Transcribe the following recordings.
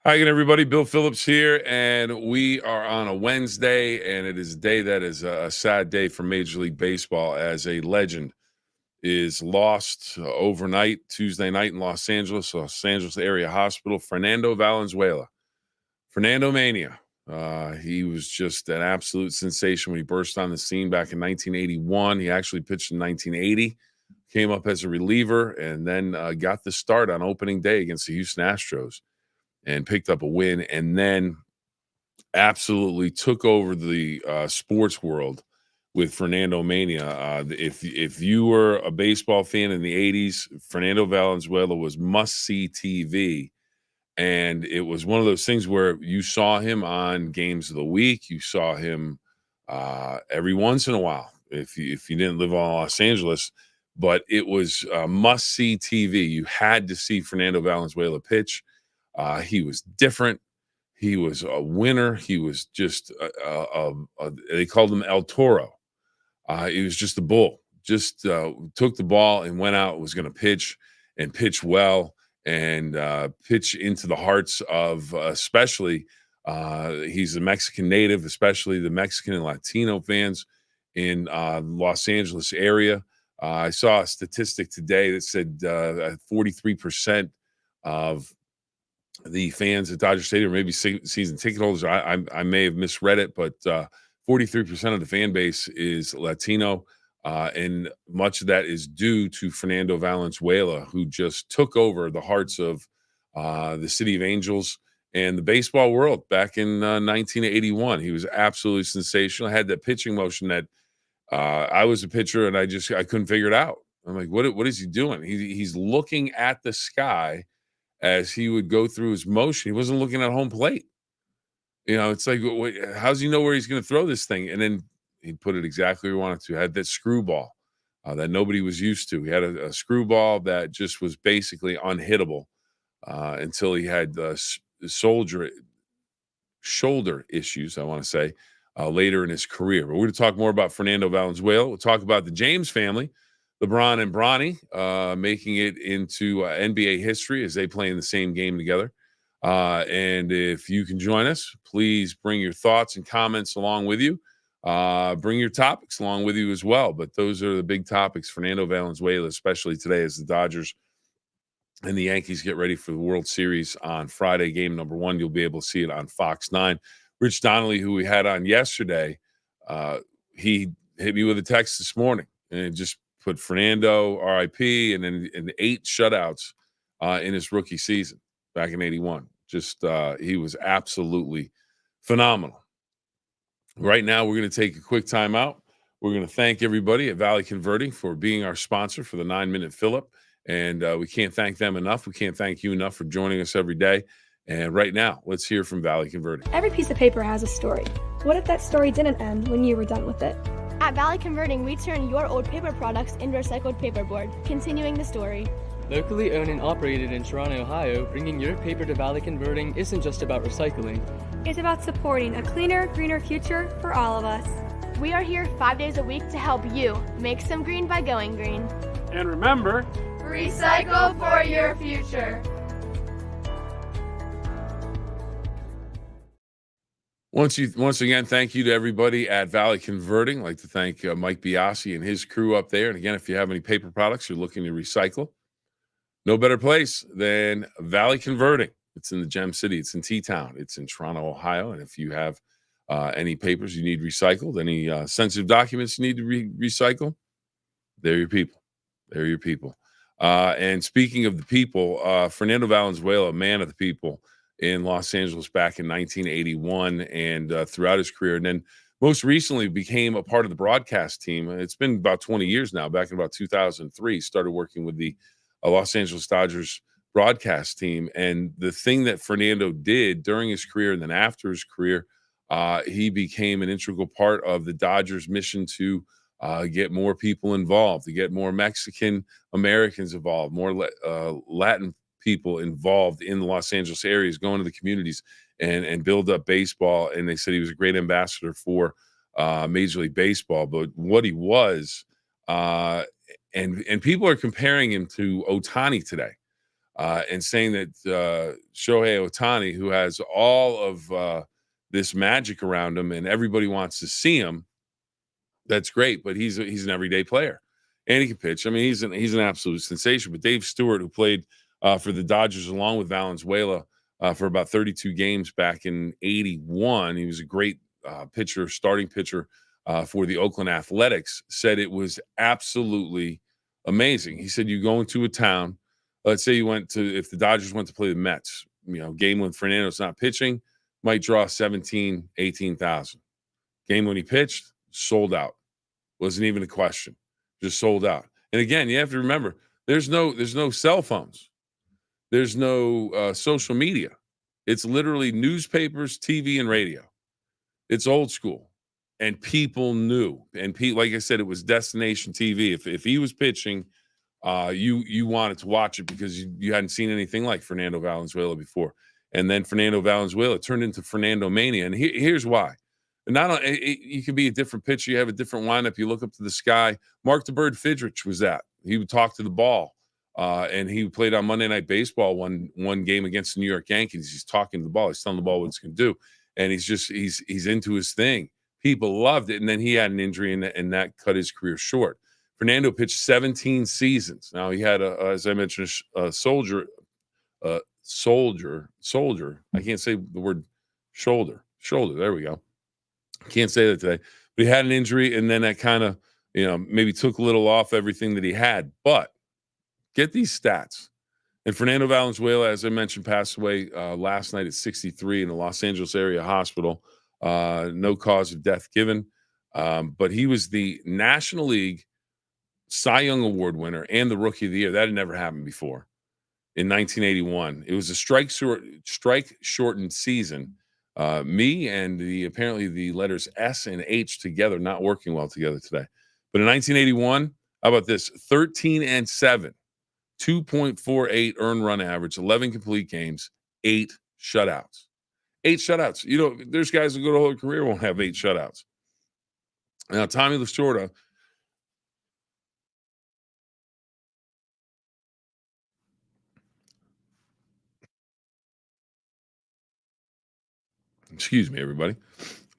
Hi again, everybody. Bill Phillips here, and we are on a Wednesday, and it is a day that is a sad day for Major League Baseball as a legend is lost overnight, Tuesday night in Los Angeles area hospital. Fernando Valenzuela, Fernando Mania. He was just an absolute sensation when he burst on the scene back in 1981. He actually pitched in 1980, came up as a reliever, and then got the start on opening day against the Houston Astros and picked up a win, and then absolutely took over the sports world with Fernando Mania. If you were a baseball fan in the 80s, Fernando Valenzuela was must-see TV. And it was one of those things where you saw him on games of the week. You saw him every once in a while if you didn't live on Los Angeles. But it was must-see TV. You had to see Fernando Valenzuela pitch. He was different. He was a winner. He was just they called him El Toro. He was just a bull. Just took the ball and went out. Was going to pitch and pitch well and pitch into the hearts of especially he's a Mexican native, especially the Mexican and Latino fans in Los Angeles area. I saw a statistic today that said 43% of the fans at Dodger Stadium, maybe season ticket holders. I may have misread it, but 43% of the fan base is Latino, and much of that is due to Fernando Valenzuela, who just took over the hearts of the City of Angels and the baseball world back in 1981. He was absolutely sensational. Had that pitching motion that I was a pitcher and I couldn't figure it out. I'm like, what is he doing? He's looking at the sky as he would go through his motion. He wasn't looking at home plate. It's like, how's he know where he's going to throw this thing? And then he put it exactly where he wanted to. Had that screwball that nobody was used to. He had a screwball that just was basically unhittable until he had shoulder issues, I want to say, later in his career. But we're going to talk more about Fernando Valenzuela. We'll talk about the James family, LeBron and Bronny, making it into NBA history as they play in the same game together. And if you can join us, please bring your thoughts and comments along with you. Bring your topics along with you as well. But those are the big topics. Fernando Valenzuela, especially today, as the Dodgers and the Yankees get ready for the World Series on Friday, game number 1. You'll be able to see it on Fox 9. Rich Donnelly, who we had on yesterday, he hit me with a text this morning and just put Fernando, RIP, and then 8 shutouts in his rookie season back in 81. Just he was absolutely phenomenal. Right now, we're going to take a quick time out. We're going to thank everybody at Valley Converting for being our sponsor for the 9-Minute Phill-Up. And we can't thank them enough. We can't thank you enough for joining us every day. And right now, let's hear from Valley Converting. Every piece of paper has a story. What if that story didn't end when you were done with it? At Valley Converting, we turn your old paper products into recycled paperboard, continuing the story. Locally owned and operated in Toronto, Ohio, bringing your paper to Valley Converting isn't just about recycling. It's about supporting a cleaner, greener future for all of us. We are here 5 days a week to help you make some green by going green. And remember, recycle for your future. Once again, thank you to everybody at Valley Converting. I'd like to thank Mike Biasi and his crew up there. And again, if you have any paper products you're looking to recycle, no better place than Valley Converting. It's in the Gem City. It's in T-Town. It's in Toronto, Ohio. And if you have any papers you need recycled, any sensitive documents you need to recycle, they're your people. They're your people. And speaking of the people, Fernando Valenzuela, man of the people, in Los Angeles back in 1981 and throughout his career. And then most recently became a part of the broadcast team. It's been about 20 years now. Back in about 2003, started working with the Los Angeles Dodgers broadcast team. And the thing that Fernando did during his career and then after his career, he became an integral part of the Dodgers' mission to get more people involved, to get more Mexican Americans involved, more Latin people involved in the Los Angeles areas, going to the communities and build up baseball. And they said he was a great ambassador for Major League Baseball. But what he was, and people are comparing him to Ohtani today. and saying that Shohei Ohtani, who has all of this magic around him and everybody wants to see him, that's great, but he's an everyday player, and he can pitch. I mean, he's an absolute sensation. But Dave Stewart, who played for the Dodgers along with Valenzuela for about 32 games back in '81, he was a great pitcher, starting pitcher for the Oakland Athletics, said it was absolutely amazing. He said, you go into a town, let's say if the Dodgers went to play the Mets, game when Fernando's not pitching, might draw 17, 18,000. Game when he pitched, sold out. Wasn't even a question. Just sold out. And again, you have to remember, there's no cell phones. There's no social media. It's literally newspapers, TV, and radio. It's old school. And people knew. And like I said, it was destination TV. If he was pitching, you wanted to watch it because you hadn't seen anything like Fernando Valenzuela before. And then Fernando Valenzuela turned into Fernando Mania. And here's why. You can be a different pitcher. You have a different lineup. You look up to the sky. Mark the Bird Fidrich was that. He would talk to the ball. And he played on Monday Night Baseball one game against the New York Yankees. He's talking to the ball. He's telling the ball what it's going to do. And he's into his thing. People loved it. And then he had an injury, and that cut his career short. Fernando pitched 17 seasons. Now, he had, as I mentioned, a soldier. I can't say the word shoulder. There we go. Can't say that today. But he had an injury, and then that kind of, maybe took a little off everything that he had. But get these stats. And Fernando Valenzuela, as I mentioned, passed away last night at 63 in the Los Angeles area hospital. No cause of death given. But he was the National League Cy Young Award winner and the Rookie of the Year. That had never happened before in 1981. It was a strike-shortened season. Me and apparently the letters S and H together not working well together today. But in 1981, how about this? 13-7, 2.48 earned run average, 11 complete games, 8 shutouts. 8 shutouts. There's guys who go to whole career won't have 8 shutouts. Now, Tommy Lasorda, excuse me, everybody.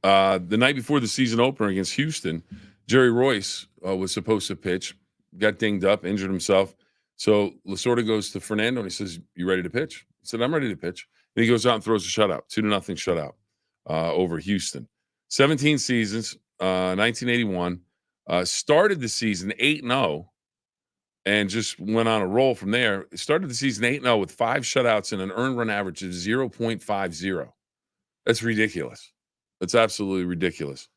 The night before the season opener against Houston, Jerry Royce was supposed to pitch, got dinged up, injured himself. So Lasorda goes to Fernando and he says, "You ready to pitch?" He said, "I'm ready to pitch." And he goes out and throws a shutout, 2-0 shutout over Houston. 17 seasons, 1981. Started the season 8-0 and just went on a roll from there. Started the season 8-0 with 5 shutouts and an earned run average of 0.50. That's ridiculous. That's absolutely ridiculous.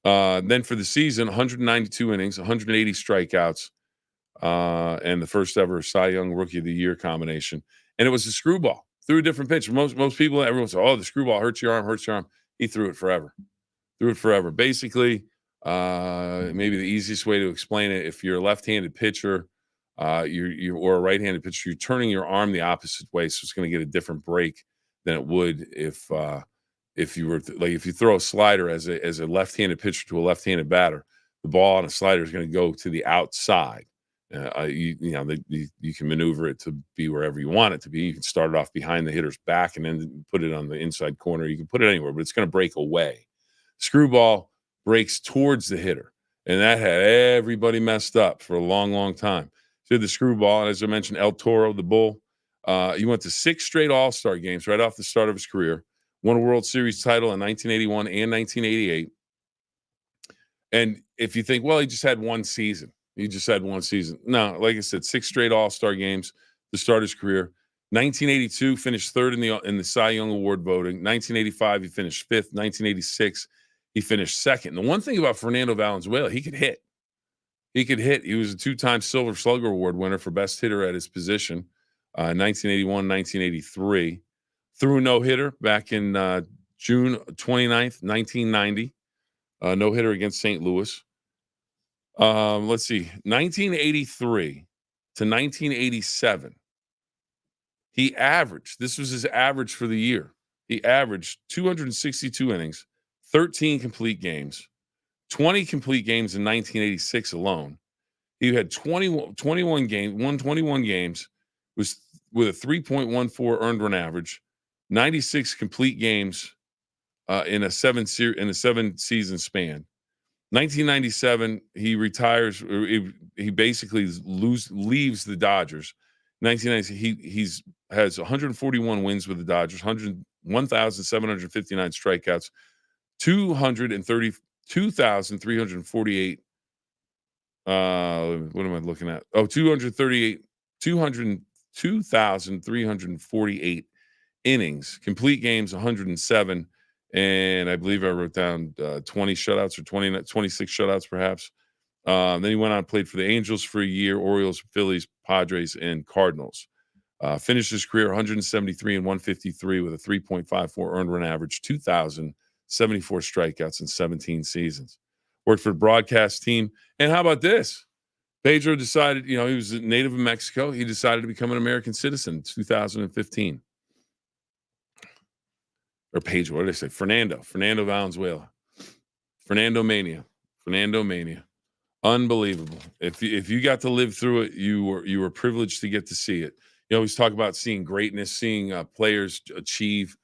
Then for the season, 192 innings, 180 strikeouts, and the first ever Cy Young Rookie of the Year combination. And it was a screwball. Threw a different pitch. Most people, everyone said, "Oh, the screwball hurts your arm." He threw it forever. Basically, maybe the easiest way to explain it, if you're a left-handed pitcher, or a right-handed pitcher, you're turning your arm the opposite way, so it's going to get a different break than it would if you were if you throw a slider as a left-handed pitcher to a left-handed batter, the ball on a slider is going to go to the outside. You can maneuver it to be wherever you want it to be. You can start it off behind the hitter's back and then put it on the inside corner. You can put it anywhere, but it's going to break away. Screwball breaks towards the hitter, and that had everybody messed up for a long, long time. So the screwball, and as I mentioned, El Toro, the bull, he went to 6 straight All-Star games right off the start of his career. Won a World Series title in 1981 and 1988. And if you think, well, he just had one season. No, like I said, 6 straight All-Star games to start his career. 1982, finished 3rd in the Cy Young Award voting. 1985, he finished 5th. 1986, he finished 2nd. The one thing about Fernando Valenzuela, he could hit. He was a 2-time Silver Slugger Award winner for best hitter at his position, 1981, 1983. Threw a no-hitter back in June 29th, 1990. No-hitter against St. Louis. Let's see, 1983 to 1987. He averaged, this was his average for the year. He averaged 262 innings, 13 complete games, 20 complete games in 1986 alone. He had 21 games, won 21 games, was with a 3.14 earned run average, 96 complete games in a seven season span. 1997, he retires. He basically leaves the Dodgers. 1990, he has 141 wins with the Dodgers, 1,759 strikeouts, 232,348. What am I looking at? Oh, 202,348 innings, complete games 107, and I believe I wrote down 20 shutouts or 26 shutouts perhaps. Then he went on and played for the Angels for a year, Orioles, Phillies, Padres, and Cardinals. Finished his career 173 and 153 with a 3.54 earned run average, 2,074 strikeouts in 17 seasons. Worked for the broadcast team. And how about this? Pedro decided, he was a native of Mexico. He decided to become an American citizen in 2015. Or Pedro, what did I say? Fernando Valenzuela. Fernando Mania. Unbelievable. If you got to live through it, you were privileged to get to see it. You always talk about seeing greatness, seeing players achieve.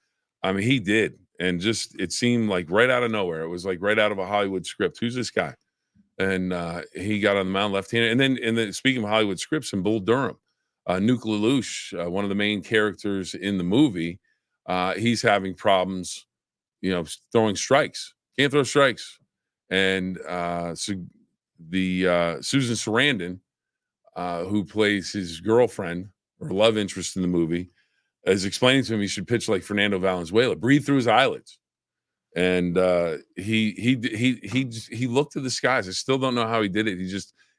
I mean, he did. And just, it seemed like right out of nowhere. It was like right out of a Hollywood script. Who's this guy? And he got on the mound left-handed. And then speaking of Hollywood scripts, and Bull Durham, Nuke LaLoosh, one of the main characters in the movie, he's having problems, throwing strikes. Can't throw strikes. And so the Susan Sarandon, who plays his girlfriend or love interest in the movie, is explaining to him he should pitch like Fernando Valenzuela, breathe through his eyelids. And he looked to the skies. I still don't know how he did it.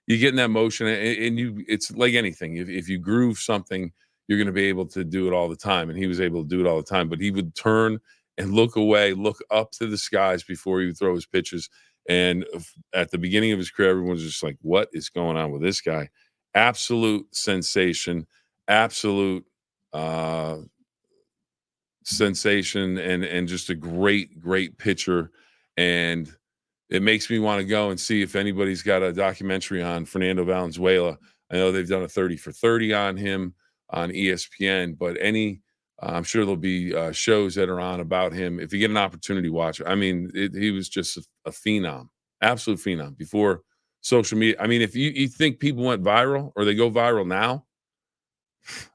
You get in that motion, and it's like anything. If you groove something, you're going to be able to do it all the time. And he was able to do it all the time. But he would turn and look away, look up to the skies before he would throw his pitches. And at the beginning of his career, everyone was just like, what is going on with this guy? Absolute sensation, absolute sensation, and just a great pitcher. And it makes me want to go and see if anybody's got a documentary on Fernando Valenzuela. I know they've done a 30 for 30 on him on ESPN, but I'm sure there'll be shows that are on about him. If you get an opportunity, watch it. I mean, he was just a phenom, absolute phenom before social media. I mean, if you think people went viral or they go viral now,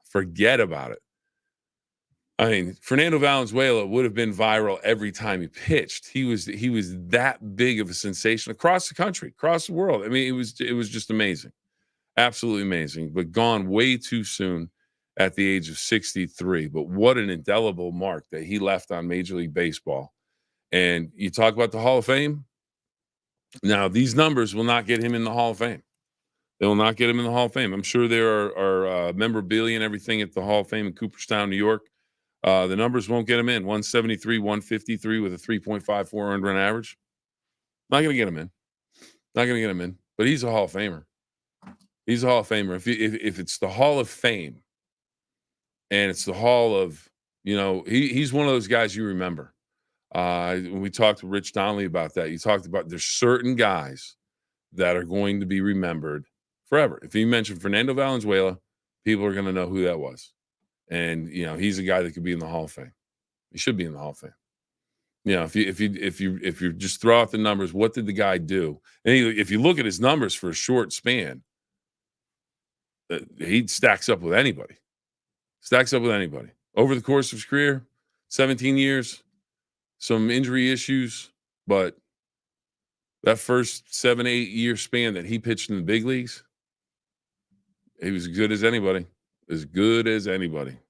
forget about it. I mean, Fernando Valenzuela would have been viral every time he pitched. He was that big of a sensation across the country, across the world. I mean, it was just amazing, absolutely amazing. But gone way too soon at the age of 63. But what an indelible mark that he left on Major League Baseball. And you talk about the Hall of Fame. Now, these numbers will not get him in the Hall of Fame. They will not get him in the Hall of Fame. I'm sure there are memorabilia and everything at the Hall of Fame in Cooperstown, New York. The numbers won't get him in. 173, 153 with a 3.54 earned run average. Not going to get him in. Not going to get him in. But he's a Hall of Famer. He's a Hall of Famer. If it's the Hall of Fame and it's the Hall of, he's one of those guys you remember. When we talked to Rich Donnelly about that, you talked about there's certain guys that are going to be remembered forever. If you mention Fernando Valenzuela, people are going to know who that was. And, he's a guy that could be in the Hall of Fame. He should be in the Hall of Fame. If you just throw out the numbers, what did the guy do? And if you look at his numbers for a short span, he stacks up with anybody. Over the course of his career, 17 years, some injury issues, but that first 7-8 year span that he pitched in the big leagues, he was as good as anybody.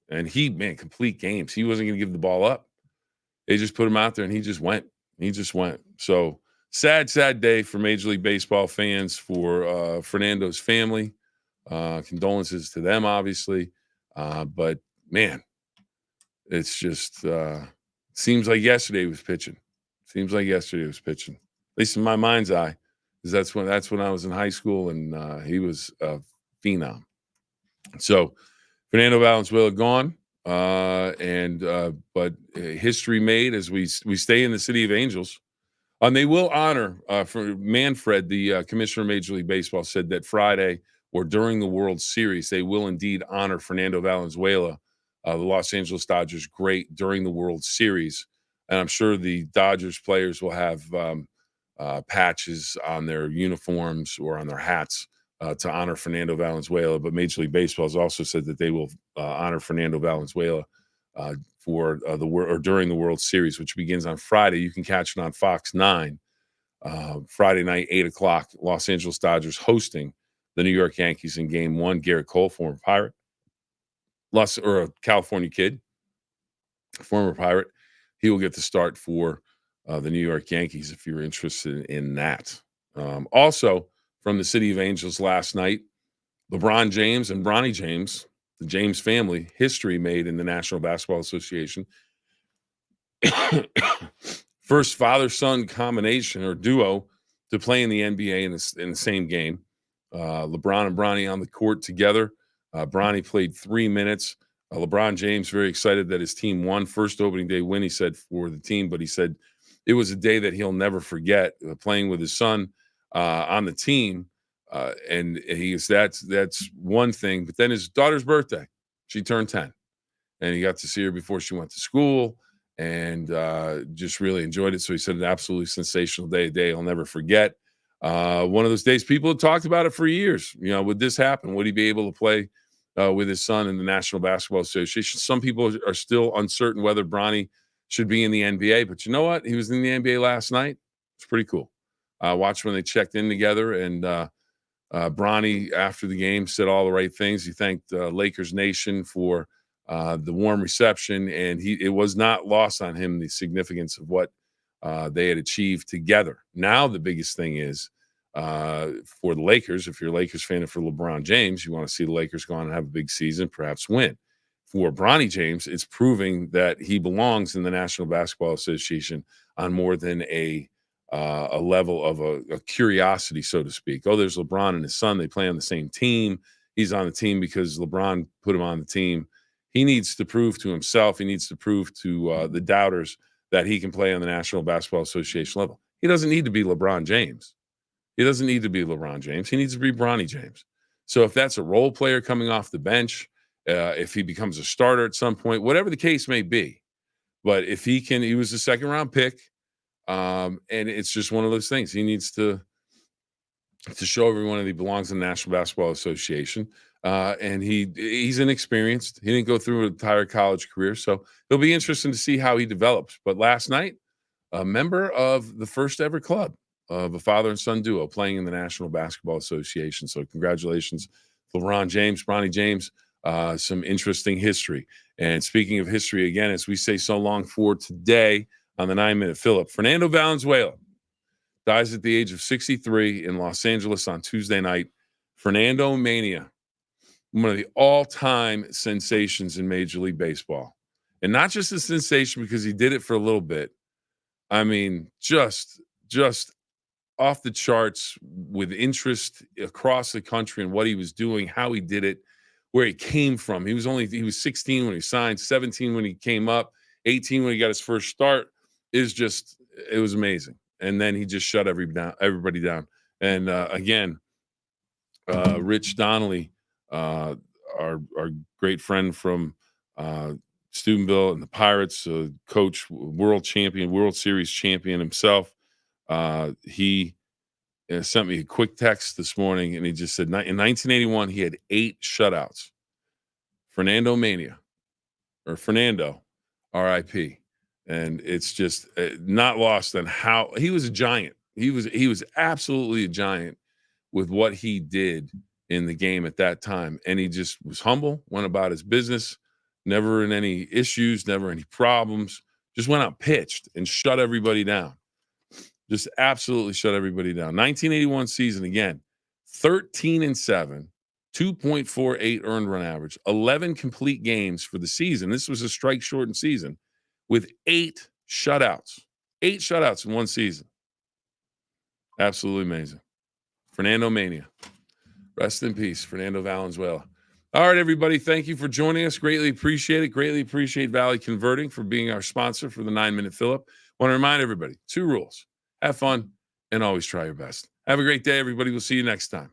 And complete games. He wasn't going to give the ball up. They just put him out there and he just went. So sad day for Major League Baseball fans, for Fernando's family. Condolences to them, obviously. But man, it's just seems like yesterday he was pitching. At least in my mind's eye, because that's when I was in high school, and he was a phenom. So Fernando Valenzuela gone, but history made as we stay in the city of Angels. And they will honor for Manfred, the commissioner of Major League Baseball, said that Friday or during the World Series, they will indeed honor Fernando Valenzuela, the Los Angeles Dodgers great, during the World Series. And I'm sure the Dodgers players will have patches on their uniforms or on their hats to honor Fernando Valenzuela. But Major League Baseball has also said that they will honor Fernando Valenzuela for during the World Series, which begins on Friday. You can catch it on Fox 9 Friday night, 8:00. Los Angeles Dodgers hosting the New York Yankees in Game 1. Garrett Cole, former Pirate, or a California kid, former Pirate, he will get the start for the New York Yankees if you're interested in that. Also, from the City of Angels last night, LeBron James and Bronny James, the James family, history made in the National Basketball Association. First father-son combination or duo to play in the NBA in the same game. LeBron and Bronny on the court together. Bronny played 3 minutes. LeBron James very excited that his team won. First opening day win, he said, for the team, but he said it was a day that he'll never forget, playing with his son on the team. And that's one thing. But then his daughter's birthday, she turned 10, and he got to see her before she went to school, and just really enjoyed it. So he said an absolutely sensational day, a day he'll never forget. One of those days people have talked about it for years. You know, would this happen? Would he be able to play with his son in the National Basketball Association? Some people are still uncertain whether Bronny should be in the NBA, but you know what? He was in the NBA last night. It's pretty cool. Watched when they checked in together, and Bronny, after the game, said all the right things. He thanked Lakers Nation for the warm reception, and it was not lost on him the significance of what they had achieved together. Now the biggest thing is for the Lakers, if you're a Lakers fan and for LeBron James, you want to see the Lakers go on and have a big season, perhaps win. For Bronny James, it's proving that he belongs in the National Basketball Association on more than a level of a curiosity, so to speak. Oh, there's LeBron and his son. They play on the same team. He's on the team because LeBron put him on the team. He needs to prove to himself. He needs to prove to the doubters that he can play on the National Basketball Association level. He doesn't need to be LeBron James. He doesn't need to be LeBron James. He needs to be Bronny James. So if that's a role player coming off the bench, if he becomes a starter at some point, whatever the case may be, but if he was a second-round pick, and it's just one of those things. He needs to show everyone that he belongs in the National Basketball Association. And he's inexperienced. He didn't go through an entire college career, so it'll be interesting to see how he develops. But last night, a member of the first ever club of a father and son duo playing in the National Basketball Association. So congratulations, LeBron James, Bronny James. Some interesting history. And speaking of history, again, as we say so long for today on the 9-Minute Phill-Up, Fernando Valenzuela dies at the age of 63 in Los Angeles on Tuesday night. Fernando Mania, one of the all-time sensations in Major League Baseball. And not just a sensation because he did it for a little bit. I mean, just off the charts with interest across the country and what he was doing, how he did it, where he came from. He was 16 when he signed, 17 when he came up, 18 when he got his first start. It was amazing. And then he just shut everybody down. And again, Rich Donnelly, our great friend from Steubenville and the Pirates, coach, world series champion himself. He sent me a quick text this morning, and he just said in 1981 he had 8 shutouts. Fernando Mania, or Fernando, R.I.P. And it's just not lost on how he was a giant. He was absolutely a giant with what he did in the game at that time. And he just was humble, went about his business, never in any issues, never any problems, just went out, pitched, and shut everybody down. Just absolutely shut everybody down. 1981 season, again, 13-7, 2.48 earned run average, 11 complete games for the season. This was a strike shortened season with 8 shutouts. 8 shutouts in one season. Absolutely amazing. Fernando Mania. Rest in peace, Fernando Valenzuela. All right, everybody. Thank you for joining us. Greatly appreciate it. Greatly appreciate Valley Converting for being our sponsor for the 9-Minute Phill-Up. Want to remind everybody, 2 rules. Have fun and always try your best. Have a great day, everybody. We'll see you next time.